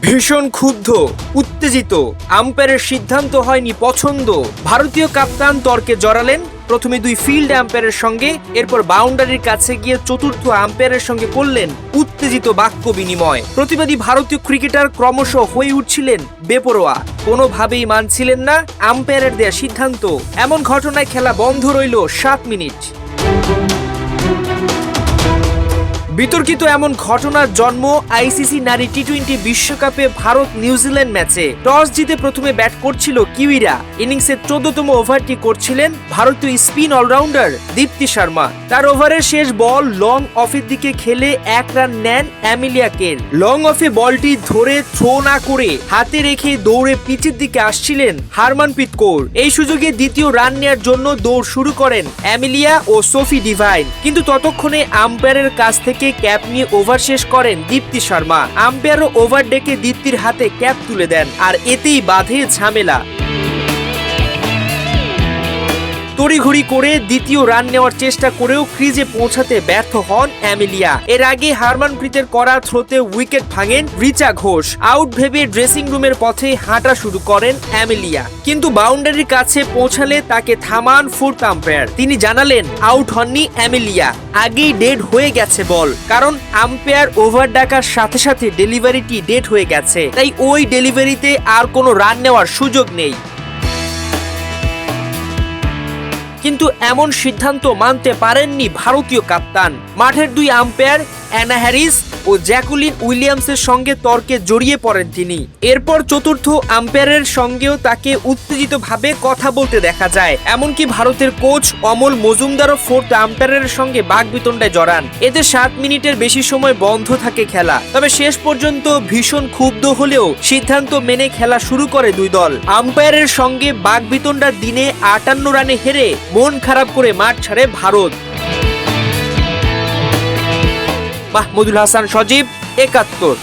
ভীষণ ক্ষুব্ধ, উত্তেজিত, আম্পায়ারের সিদ্ধান্ত হয়নি পছন্দ। ভারতীয় কাপ্তান তর্কে জড়ালেন, প্রথমে দুই ফিল্ড আম্পায়ারের সঙ্গে, এরপর বাউন্ডারির কাছে গিয়ে চতুর্থ আম্পায়ারের সঙ্গে করলেন উত্তেজিত বাক্য বিনিময়। প্রতিবাদী ভারতীয় ক্রিকেটার ক্রমশ হয়ে উঠছিলেন বেপরোয়া, কোনোভাবেই মানছিলেন না আম্পায়ারের দেয়া সিদ্ধান্ত। এমন ঘটনায় খেলা বন্ধ রইল 7 মিনিট। বিতর্কিত এমন ঘটনার জন্ম আইসিসি নারী টি-20 বিশ্বকাপে ভারত নিউজিল্যান্ড ম্যাচে। টস জিতে প্রথমে ব্যাট করছিল কিউইরা। ইনিংসের 14তম ওভারটি করছিলেন ভারতীয় স্পিন অলরাউন্ডার দীপ্তি শর্মা। তার ওভারের শেষ বল লং অফের দিকে খেলে 1 রান নেন অ্যামিলিয়া কের। লং অফে বলটি ধরে থ্রো না করে হাতে রেখে দৌড়ে পিচের দিকে আসছিলেন হারমানপ্রীত কৌর। এই সুযোগে দ্বিতীয় রান নেয়ার জন্য দৌড় শুরু করেন অ্যামিলিয়া ও সোফি ডিভাইন, কিন্তু ততক্ষণে আম্পায়ারের কাছ থেকে ক্যাপ নিয়ে ওভার শেষ করেন দীপ্তি শর্মা। আম্পায়ারও ওভার ডেকে দীপ্তির হাতে ক্যাপ তুলে দেন, আর এতেই বাধে ঝামেলা। তড়িঘড়ি করে দ্বিতীয় রান নেওয়ার চেষ্টা করেও ক্রিজে পৌঁছাতে ব্যর্থ হন অ্যামিলিয়া। এর আগে হারমানপ্রীতের করা থ্রোতে উইকেট ভাঙেন রিচা ঘোষ। আউট ভেবে ড্রেসিং রুমের পথে হাঁটা শুরু করেন অ্যামিলিয়া, কিন্তু বাউন্ডারির কাছে পৌঁছালে তাকে থামান ফোর্থ আম্পায়ার। তিনি জানালেন আউট হননি অ্যামিলিয়া, আগেই ডেড হয়ে গেছে বল, কারণ আম্পায়ার ওভার ডাকার সাথে সাথে ডেলিভারিটি ডেড হয়ে গেছে, তাই ওই ডেলিভারিতে আর কোনো রান নেওয়ার সুযোগ নেই। কিন্তু এমন সিদ্ধান্ত মানতে পারেননি ভারতীয় কাপ্তান। মাঠের দুই আম্পায়ার অ্যানা হ্যারিস ও জ্যাকুলিন উইলিয়ামসের সঙ্গে তর্কে জড়িয়ে পড়েন তিনি। এরপর চতুর্থ আম্পায়ারের সঙ্গেও তাকে উত্তেজিতভাবে কথা বলতে দেখা যায়। এমনকি ভারতের কোচ অমল মজুমদারও ফোর্থ আম্পায়ারের সঙ্গে বাকবিতণ্ডায় জড়ান। এতে 7 মিনিটের বেশি সময় বন্ধ থাকে খেলা। তবে শেষ পর্যন্ত ভীষণ ক্ষুব্ধ হলেও সিদ্ধান্ত মেনে খেলা শুরু করে দুই দল। আম্পায়ারের সঙ্গে বাকবিতণ্ডার দিনে 58 রানে হেরে মন খারাপ করে মাঠ ছাড়ে ভারত। মাহমুদুল হাসান সজীব, 71।